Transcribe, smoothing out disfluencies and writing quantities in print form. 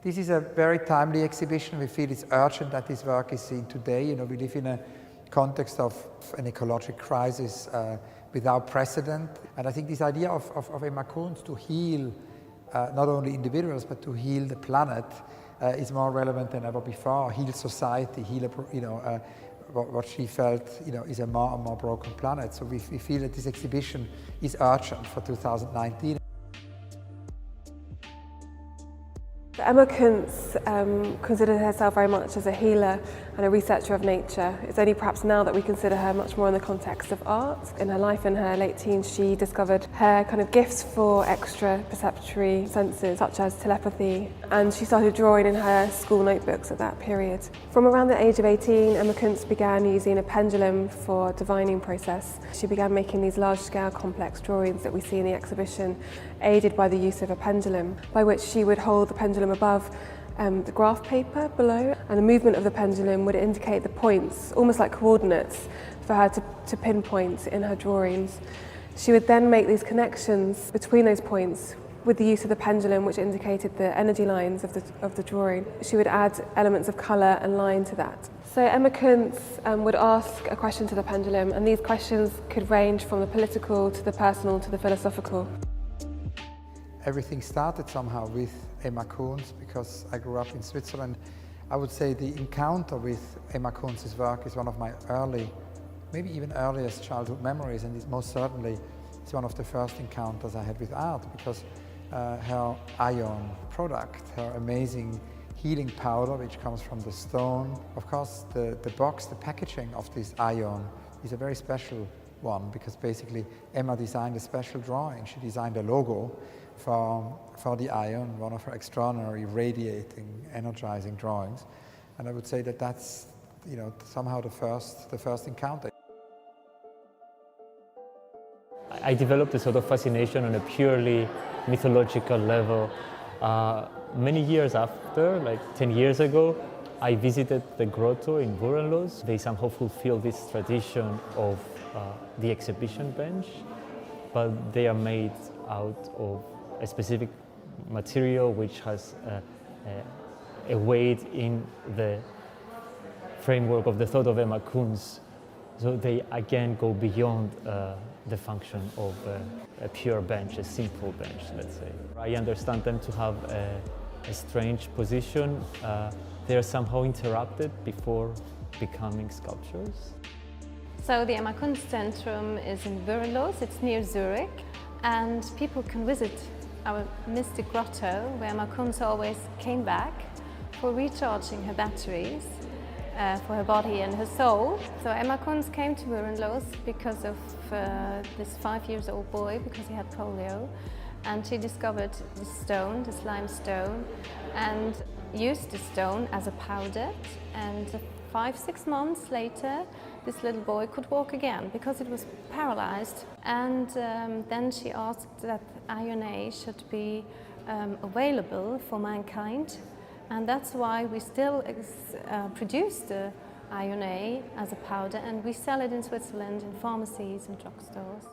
This is a very timely exhibition. We feel it's urgent that this work is seen today. You know, we live in a context of an ecological crisis without precedent. And I think this idea of Emma Kunz to heal not only individuals but to heal the planet is more relevant than ever before. Heal society, heal what she felt is a more and more broken planet. So we feel that this exhibition is urgent for 2019. Emma Kunz considered herself very much as a healer and a researcher of nature. It's only perhaps now that we consider her much more in the context of art. In her life, in her late teens, she discovered her kind of gifts for extra perceptory senses, such as telepathy, and she started drawing in her school notebooks at that period. From around the age of 18, Emma Kunz began using a pendulum for divining process. She began making these large-scale complex drawings that we see in the exhibition, aided by the use of a pendulum, by which she would hold the pendulum above the graph paper below, and the movement of the pendulum would indicate the points, almost like coordinates, for her to pinpoint in her drawings. She would then make these connections between those points with the use of the pendulum, which indicated the energy lines of the drawing. She would add elements of colour and line to that. So Emma Kunz would ask a question to the pendulum, and these questions could range from the political to the personal to the philosophical. Everything started somehow with Emma Kunz because I grew up in Switzerland. I would say the encounter with Emma Kunz's work is one of my early, maybe even earliest childhood memories, and most certainly it's one of the first encounters I had with art, because her ion product, her amazing healing powder which comes from the stone. Of course the box, the packaging of this ion is a very special one, because basically Emma designed a special drawing. She designed a logo for the ion, one of her extraordinary radiating, energizing drawings. And I would say that that's somehow the first encounter. I developed a sort of fascination on a purely mythological level. Many years after, like 10 years ago, I visited the grotto in Burenlos. They somehow fulfill this tradition of the exhibition bench, but they are made out of a specific material which has a weight in the framework of the thought of Emma Kunz. So they again go beyond the function of a pure bench, a simple bench, let's say. I understand them to have a strange position. They are somehow interrupted before becoming sculptures. So the Emma Kunz Centrum is in Burenlos, it's near Zurich, and people can visit our mystic grotto where Emma Kunz always came back for recharging her batteries for her body and her soul. So Emma Kunz came to Burenlos because of this 5-year-old boy, because he had polio, and she discovered this stone, this limestone, and used the stone as a powder, and 5-6 months later this little boy could walk again because it was paralyzed. And then she asked that Iron A should be available for mankind, and that's why we still produce the Iron A as a powder, and we sell it in Switzerland in pharmacies and drugstores.